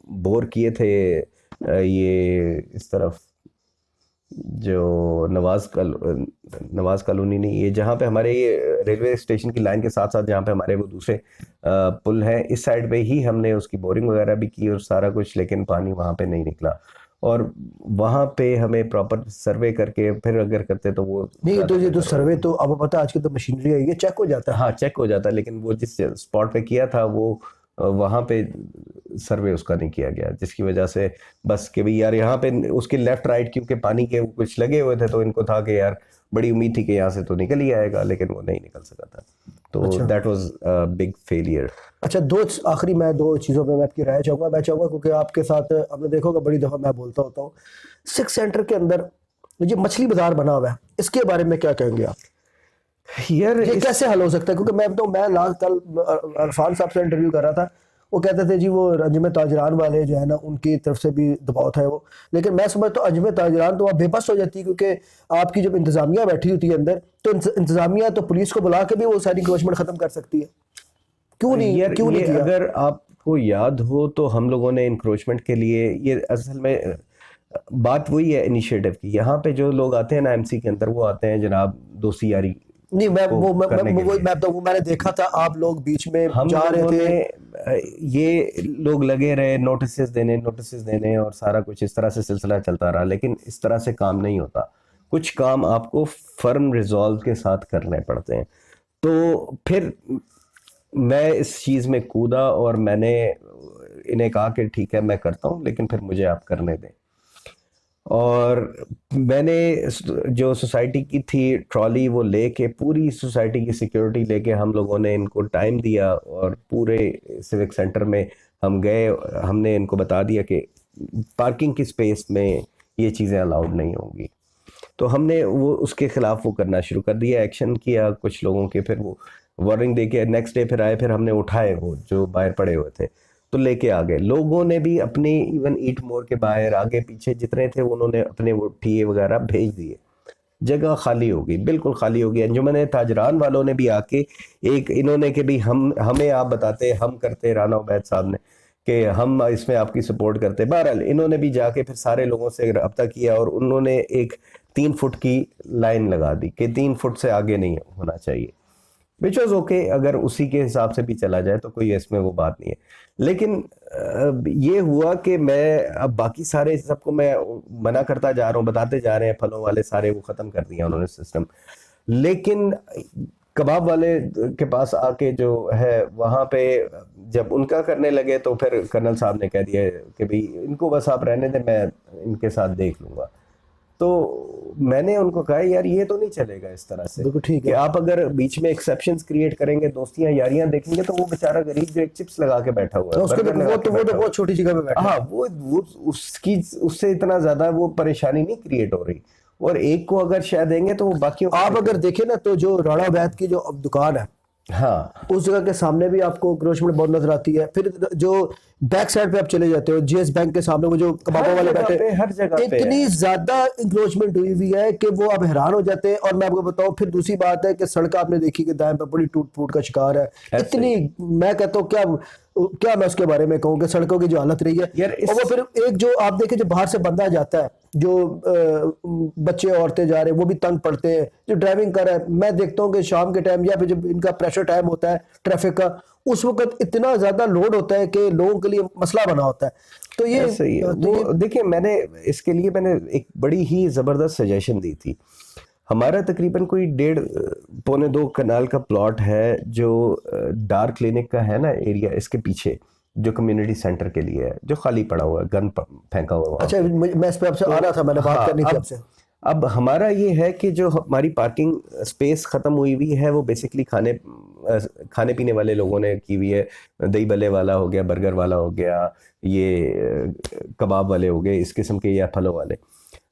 बोर किए थे ये इस तरफ, जो नवाज कॉलोनी नहीं, ये जहाँ पे हमारे ये रेलवे स्टेशन की लाइन के साथ साथ जहाँ पे हमारे वो दूसरे पुल हैं, इस साइड पे ही हमने उसकी बोरिंग वगैरह भी की और सारा कुछ, लेकिन पानी वहाँ पे नहीं निकला। और वहाँ पे हमें प्रॉपर सर्वे करके फिर अगर करते तो वो नहीं, तो ये तो सर्वे तो आपको पता है, आजकल तो मशीनरी आई है, चेक हो जाता है। हाँ चेक हो जाता है, लेकिन वो जिस स्पॉट पे किया था वो वहाँ पे सर्वे उसका नहीं किया गया, जिसकी वजह से बस कि भाई यार यहाँ पे उसके लेफ्ट राइट क्योंकि पानी के कुछ लगे हुए थे, तो इनको था कि यार बड़ी उम्मीद थी कि यहाँ से तो निकल ही आएगा, लेकिन वो नहीं निकल सका था। तो that was a big failure. अच्छा, आखिरी मैं दो चीज़ों पे मैं आपकी राय चाहूँगा। मैं चाहूँगा क्योंकि आपके साथ आपने देखा होगा, बड़ी दफ़ा मैं बोलता होता हूँ, सिक्स सेंटर के अंदर ये मछली बाजार बना हुआ है, इसके बारे में क्या कहेंगे आप? यार ये कैसे हल हो सकता है? क्योंकि मैं लास्ट कल अरफान साहब से इंटरव्यू कर रहा था, वो कहते थे जी वो अंजुमन ताजरान वाले जो है ना, उनकी तरफ से भी दबाव था वो। लेकिन मैं समझता हूँ अंजुमन ताजरान तो आप बेबस हो जाती है, क्योंकि आपकी जब इंतजामिया बैठी होती है अंदर, तो इंतजामिया तो पुलिस को बुला के भी वो सारी इंक्रोचमेंट खत्म कर सकती है। क्यों नहीं किया? अगर आपको याद हो तो हम लोगों ने इंक्रोचमेंट के लिए, ये असल में बात वही है इनिशिएटिव की। यहाँ पे जो लोग आते हैं ना एमसी के अंदर, वो आते हैं जनाब दोस्ती यारी नहीं, को मैंने देखा था आप लोग बीच में हम जा रहे लोगों थे। ने ये लोग लगे रहे नोटिस देने और सारा कुछ इस तरह से सिलसिला चलता रहा, लेकिन इस तरह से काम नहीं होता। कुछ काम आपको फर्म रिजॉल्व के साथ करने पड़ते हैं। तो फिर मैं इस चीज़ में कूदा और मैंने इन्हें कहा कि ठीक है मैं करता हूँ, लेकिन फिर मुझे आप करने दें। और मैंने जो सोसाइटी की थी ट्रॉली वो लेके, पूरी सोसाइटी की सिक्योरिटी लेके हम लोगों ने इनको टाइम दिया और पूरे सिविक सेंटर में हम गए। हमने इनको बता दिया कि पार्किंग की स्पेस में ये चीज़ें अलाउड नहीं होंगी। तो हमने वो उसके खिलाफ वो करना शुरू कर दिया, एक्शन किया कुछ लोगों के, फिर वो वार्निंग दे के नेक्स्ट डे फिर आए, फिर हमने उठाए वो जो बाहर पड़े हुए थे तो लेके आ गए। लोगों ने भी अपने इवन ईट मोर के बाहर आगे पीछे जितने थे उन्होंने अपने वो टीए वगैरह भेज दिए, जगह खाली हो गई, बिल्कुल खाली हो गई। अंजुमन ताजरान वालों ने भी आके एक इन्होंने के भी हमें आप बताते, हम करते, राना उबैद साहब ने कि हम इसमें आपकी सपोर्ट करते। बहरहाल इन्होंने भी जाके फिर सारे लोगों से रब्ता किया और उन्होंने एक 3 फुट की लाइन लगा दी कि 3 फुट से आगे नहीं होना चाहिए, विच वॉज ओके। अगर उसी के हिसाब से भी चला जाए तो कोई इसमें वो बात नहीं है। लेकिन ये हुआ कि मैं अब बाकी सारे सबको मैं मना करता जा रहा हूँ, बताते जा रहे हैं, फलों वाले सारे वो ख़त्म कर दिया उन्होंने सिस्टम। लेकिन कबाब वाले के पास आके जो है वहाँ पे जब उनका करने लगे तो फिर कर्नल साहब ने कह दिया कि भाई इनको बस आप रहने दें, मैं इनके साथ देख लूँगा। तो मैंने उनको कहा यार ये तो नहीं चलेगा इस तरह से, बिल्कुल ठीक कि है। आप अगर बीच में एक्सेप्शंस क्रिएट करेंगे, दोस्तियां यारियां देखेंगे, तो वो बेचारा गरीब जो एक चिप्स लगा के बैठा हुआ है, तो उसके बर्गर लगा के वो बैठा तो हुआ बहुत छोटी जगह पे बैठा है। है। हाँ वो उसकी उससे इतना ज्यादा वो परेशानी नहीं क्रिएट हो रही, और एक को अगर शायद देंगे तो वो बाकी आप अगर देखें ना, तो जो राणा वैद की जो अब दुकान है, हाँ उस जगह के सामने भी आपको इंक्रोचमेंट बहुत नजर आती है। फिर जो बैक साइड पे आप चले जाते हो, जीएस बैंक के सामने वो जो कबाबों वाले बैठे, हर जगह पे इतनी ज्यादा इंक्रोचमेंट हुई हुई है कि वो अब हैरान हो जाते हैं। और मैं आपको बताऊं, फिर दूसरी बात है कि सड़क आपने देखी कि दाएं पे बड़ी टूट फूट का शिकार है। इतनी मैं कहता हूँ क्या क्या मैं उसके बारे में कहूँ कि सड़कों की जो हालत रही है यार और वो फिर एक जो आप देखें, जो बाहर से बंदा जाता है, जो बच्चे औरतें जा रहे हैं वो भी तंग पड़ते हैं, जो ड्राइविंग कर रहा है। मैं देखता हूँ कि शाम के टाइम या फिर जब इनका प्रेशर टाइम होता है ट्रैफिक का, उस वक्त इतना ज्यादा लोड होता है कि लोगों के लिए मसला बना होता है। तो ये सही है। वो देखिए मैंने इसके लिए मैंने एक बड़ी ही जबरदस्त सजेशन दी थी। हमारा तकरीबन कोई 1.5-2 कनाल का प्लॉट है जो डार्क क्लिनिक का है ना एरिया, इसके पीछे जो कम्युनिटी सेंटर के लिए है, जो खाली पड़ा हुआ है, गन फेंका हुआ है। अच्छा, मैं इस पे आपसे आ रहा था, मैंने बात करनी थी आपसे। अब हमारा ये है कि जो हमारी पार्किंग स्पेस ख़त्म हुई हुई है वो बेसिकली खाने पीने वाले लोगों ने की हुई है। दही भल्ले वाला हो गया, बर्गर वाला हो गया, ये कबाब वाले हो गए, इस किस्म के, या फलों वाले।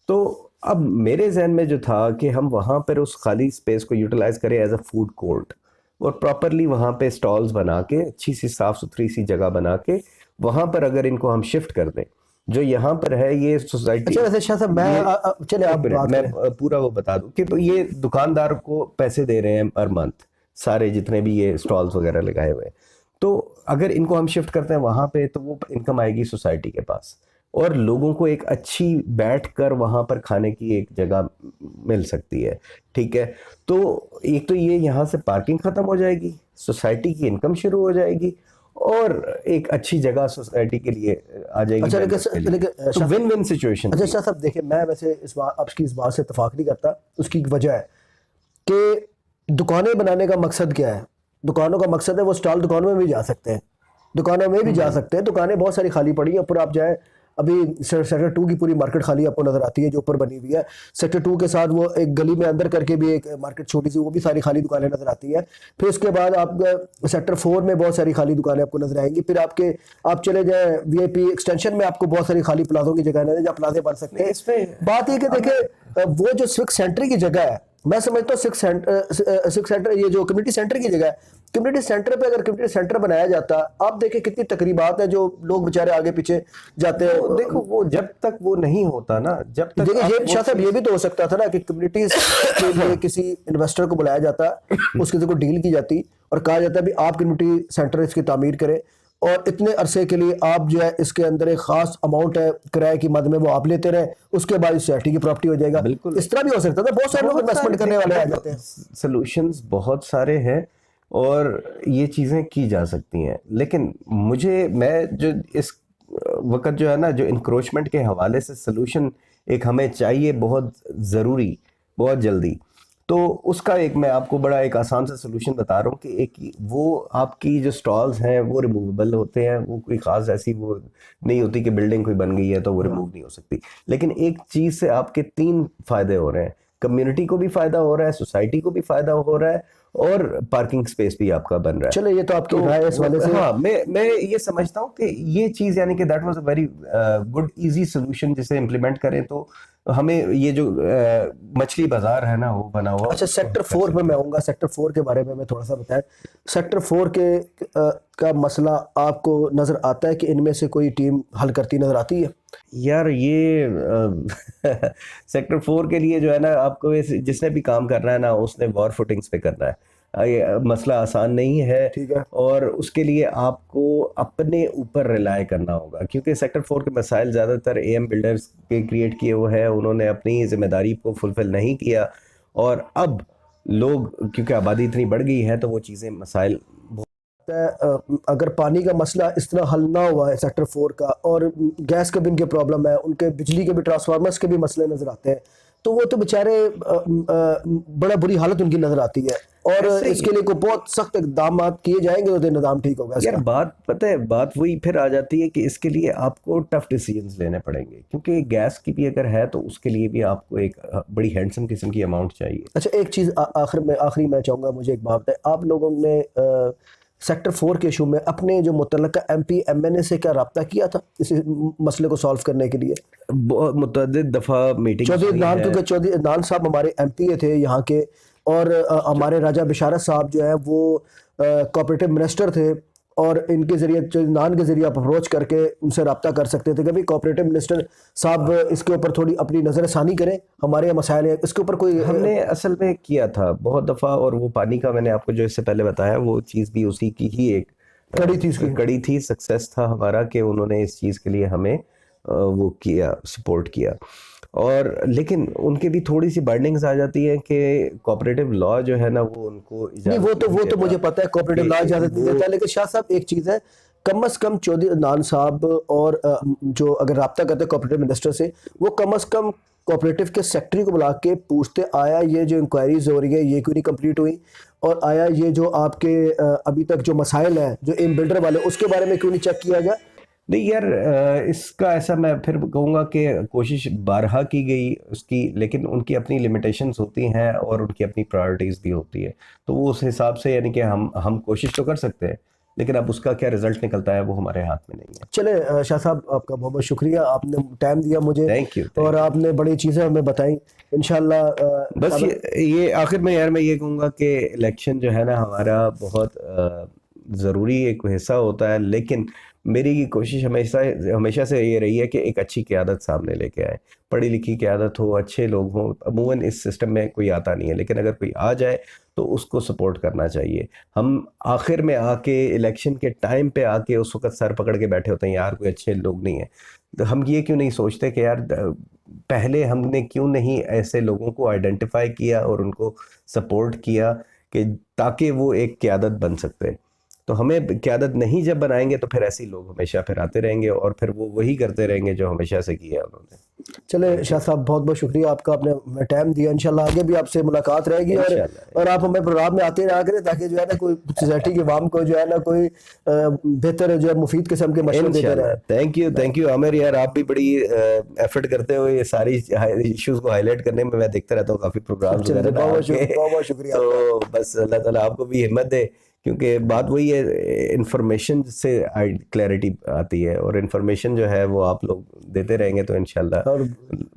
तो अब मेरे जहन में जो था कि हम वहाँ पर उस खाली स्पेस को यूटिलाइज करें एज अ फूड कोर्ट, और प्रॉपरली वहाँ पे स्टॉल्स बना के अच्छी सी साफ सुथरी सी जगह बना के वहाँ पर अगर इनको हम शिफ्ट कर दें, जो यहाँ पर है ये सोसाइटी। अच्छा वैसे शाह साहब मैं चले आप बात मैं करें। पूरा वो बता दूं कि ये दुकानदार को पैसे दे रहे हैं हर मंथ, सारे जितने भी ये स्टॉल्स वगैरह लगाए हुए हैं, तो अगर इनको हम शिफ्ट करते हैं वहाँ पे तो वो इनकम आएगी सोसाइटी के पास, और लोगों को एक अच्छी बैठ कर वहाँ पर खाने की एक जगह मिल सकती है। ठीक है, तो एक तो ये यहाँ से पार्किंग ख़त्म हो जाएगी, सोसाइटी की इनकम शुरू हो जाएगी, और एक अच्छी जगह सोसाइटी के लिए आ जाएगी। अच्छा members के लिए। लेकिन तो विन विन सिचुएशन। अच्छा शाह साहब देखिए, मैं वैसे इस बात आपकी इस बात से इत्तेफाक नहीं करता। उसकी एक वजह है कि दुकानें बनाने का मकसद क्या है? दुकानों का मकसद है वो स्टॉल दुकानों में भी जा सकते हैं, दुकानों में भी जा सकते हैं। दुकानें बहुत सारी खाली पड़ी हैं, ऊपर आप जाएं अभी सेक्टर 2 की पूरी मार्केट खाली आपको नजर आती है जो ऊपर बनी हुई है। सेक्टर 2 के साथ वो एक गली में अंदर करके भी एक मार्केट छोटी सी, वो भी सारी खाली दुकानें नजर आती है। फिर उसके बाद आप सेक्टर 4 में बहुत सारी खाली दुकानें आपको नजर आएंगी। फिर आप चले जाएं वीआईपी एक्सटेंशन में, आपको बहुत सारी खाली प्लाजों की जगह है जहाँ प्लाजे बन सकते हैं। इसमें बात ये कि देखे वो जो सिविक सेंटर की जगह है, मैं समझता हूँ सिविक सेंटर ये जो कम्युनिटी सेंटर की जगह है, कम्युनिटी सेंटर पे अगर कम्युनिटी सेंटर बनाया जाता, आप देखें कितनी तकरीबात है जो लोग बेचारे आगे पीछे जाते हैं। तो देखो वो जब तक वो नहीं होता ना, जब तक देखिए ये आप शाह साहब ये भी तो हो सकता था ना कि कम्युनिटी के लिए किसी इन्वेस्टर को बुलाया जाता, उसके से कोई डील की जाती और कहा जाता भी आप कम्युनिटी सेंटर इसकी तामीर करें और इतने अरसे के लिए आप जो है इसके अंदर एक खास अमाउंट है किराए की मद में वो आप लेते रहे, उसके बाद सोसाइटी की प्रॉपर्टी हो जाएगा। बिल्कुल। इस तरह भी हो सकता था। बहुत सारे लोग इन्वेस्टमेंट करने वाले आ जाते हैं। सॉल्यूशंस बहुत सारे हैं और ये चीज़ें की जा सकती हैं, लेकिन मैं जो इस वक्त जो है ना, जो इंक्रोचमेंट के हवाले से सॉल्यूशन एक हमें चाहिए बहुत ज़रूरी, बहुत जल्दी, तो उसका एक मैं आपको बड़ा एक आसान सा सॉल्यूशन बता रहा हूँ कि एक वो आपकी जो स्टॉल्स हैं वो रिमूवेबल होते हैं, वो कोई ख़ास ऐसी वो नहीं होती कि बिल्डिंग कोई बन गई है तो वो रिमूव नहीं हो सकती। लेकिन एक चीज़ से आपके 3 फ़ायदे हो रहे हैं, कम्युनिटी को भी फ़ायदा हो रहा है, सोसाइटी को भी फ़ायदा हो रहा है, और पार्किंग स्पेस भी आपका बन रहा है। चले ये तो आपकी राय है इस वाले से। हाँ, मैं ये समझता हूँ कि ये चीज़ यानी कि that was a very good easy solution, जिसे इम्प्लीमेंट करें तो हमें ये जो मछली बाजार है ना वो बना हुआ। अच्छा सेक्टर 4 में मैं आऊँगा, सेक्टर 4 के बारे में मैं थोड़ा सा बताएं। सेक्टर 4 का मसला आपको नजर आता है कि इनमें से कोई टीम हल करती नजर आती है? यार ये सेक्टर 4 के लिए जो है ना, आपको जिसने भी काम करना है ना उसने वॉर फुटिंग्स पे करना है। ये मसला आसान नहीं है, ठीक है। और उसके लिए आपको अपने ऊपर रिलाय करना होगा, क्योंकि सेक्टर 4 के मसाइल ज़्यादातर एएम बिल्डर्स के क्रिएट किए हुए हैं, उन्होंने अपनी जिम्मेदारी को फुलफिल नहीं किया, और अब लोग क्योंकि आबादी इतनी बढ़ गई है तो वो चीज़ें मसाइल अगर पानी का मसला इस तरह हल ना हुआ है सेक्टर 4 का, और गैस के भी इनके प्रॉब्लम है, उनके बिजली के भी ट्रांसफार्मर्स के भी मसले नजर आते हैं, तो वो तो बेचारे बड़ा बुरी हालत उनकी नजर आती है, और इसके लिए कोई बहुत सख्त इकदाम किए जाएंगे तो निज़ाम ठीक होगा यार। इसका। बात पता है, बात वही फिर आ जाती है कि इसके लिए आपको टफ डिसीजंस लेने पड़ेंगे, क्योंकि गैस की भी अगर है तो उसके लिए भी आपको एक बड़ी हैंडसम किस्म की अमाउंट चाहिए। अच्छा एक चीज़ आखिरी मैं चाहूँगा, मुझे एक बात बताएं, आप लोगों ने सेक्टर 4 के इशू में अपने जो मुतल्लिका एमपी एमएनए से क्या रब्ता किया था इस मसले को सॉल्व करने के लिए? बहुत मुतअद्दिद दफ़ा मीटिंग चौधरी अदनान, क्योंकि चौधरी अदनान साहब हमारे एमपी थे यहाँ के, और हमारे राजा बिशारत साहब जो है वो कोऑपरेटिव मिनिस्टर थे, और इनके ज़रिए नान के ज़रिए आप अप्रोच करके उनसे रब्ता कर सकते थे कि भाई कोऑपरेटिव मिनिस्टर साहब इसके ऊपर थोड़ी अपनी नज़रसानी करें, हमारे ये मसाइल है, इसके ऊपर कोई। हमने असल में किया था बहुत दफ़ा, और वो पानी का मैंने आपको जो इससे पहले बताया वो चीज़ भी उसी की ही एक कड़ी थी। सक्सेस था हमारा कि उन्होंने इस चीज़ के लिए हमें वो किया, सपोर्ट किया, और लेकिन उनके भी थोड़ी सी बाइंडिंग्स आ जाती हैं कि कोऑपरेटिव लॉ जो है ना वो उनको नहीं, वो तो मुझे पता है कोऑपरेटिव लॉ इजाजत नहीं देता, लेकिन शाह साहब एक चीज़ है, कम अज़ कम चौधरी अदनान साहब और जो अगर रब्ता करते कोऑपरेटिव मिनिस्टर से, वो कम अज़ कम कोऑपरेटिव के सेक्रेटरी को बुला के पूछते, आया ये जो इंक्वायरीज हो रही है ये क्यों नहीं कंप्लीट हुई, और आया ये जो आपके अभी तक जो मसाइल हैं जो इन बिल्डर वाले, उसके बारे में क्यों नहीं चेक किया गया? नहीं यार, इसका ऐसा मैं फिर कहूँगा कि कोशिश बारहा की गई उसकी, लेकिन उनकी अपनी लिमिटेशंस होती हैं और उनकी अपनी प्रायोरिटीज़ भी होती है, तो वो उस हिसाब से यानी कि हम कोशिश तो कर सकते हैं, लेकिन अब उसका क्या रिजल्ट निकलता है वो हमारे हाथ में नहीं है। चले शाह साहब, आपका बहुत बहुत शुक्रिया, आपने टाइम दिया मुझे थैंक यू। और आपने बड़ी चीज़ें हमें बताई। इंशाल्लाह बस ये आखिर में यार मैं ये कहूँगा कि इलेक्शन जो है ना हमारा बहुत ज़रूरी एक हिस्सा होता है, लेकिन मेरी कोशिश हमेशा से ये रही है कि एक अच्छी क़यादत सामने लेके आए, पढ़ी लिखी क़यादत हो, अच्छे लोग हों। अमूमन इस सिस्टम में कोई आता नहीं है, लेकिन अगर कोई आ जाए तो उसको सपोर्ट करना चाहिए। हम आखिर में आके इलेक्शन के टाइम पे आके उस वक्त सर पकड़ के बैठे होते हैं, यार कोई अच्छे लोग नहीं है। तो हम ये क्यों नहीं सोचते कि यार पहले हमने क्यों नहीं ऐसे लोगों को आइडेंटिफाई किया और उनको सपोर्ट किया कि ताकि वो एक क़यादत बन सकते। तो हमें क़यादत नहीं जब बनाएंगे तो फिर ऐसे लोग हमेशा फिर आते रहेंगे और फिर वो वही करते रहेंगे जो हमेशा से किया है उन्होंने। चले शाह साहब, बहुत बहुत शुक्रिया आपका, आपने टाइम दिया। इंशाल्लाह आगे भी आपसे मुलाकात रहेगी और आप हमें प्रोग्राम में आते रहा करें ताकि जो है ना कोई सोसाइटी की आवाम को जो है ना कोई बेहतर जो है मुफीद किस्म के मशवरे देते रहे। थैंक यू आमिर यार, आप भी बड़ी एफर्ट करते हो ये सारी इश्यूज को हाईलाइट करने में। मैं देखता रहता हूँ काफ़ी प्रोग्राम्स वगैरह। बहुत शुक्रिया। तो बस अल्लाह ताला आपको भी हिम्मत दे, क्योंकि बात वही है, इंफॉर्मेशन से क्लैरिटी आती है और इंफॉर्मेशन जो है वो आप लोग देते रहेंगे तो इंशाल्लाह और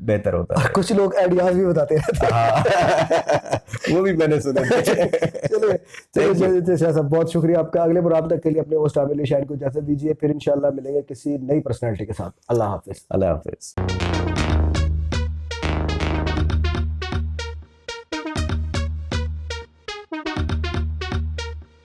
बेहतर होता है। कुछ लोग आइडियाज भी बताते रहते हैं। हाँ वो भी मैंने सुने थे। चलिए शाह साहब, बहुत शुक्रिया आपका। अगले प्रोग्राम तक के लिए अपने होस्ट आमिर अली शाहीन को इजाज़त दीजिए, फिर इंशाल्लाह मिलेंगे किसी नई पर्सनैलिटी के साथ। अल्लाह हाफिज़। अल्लाह हाफिज़।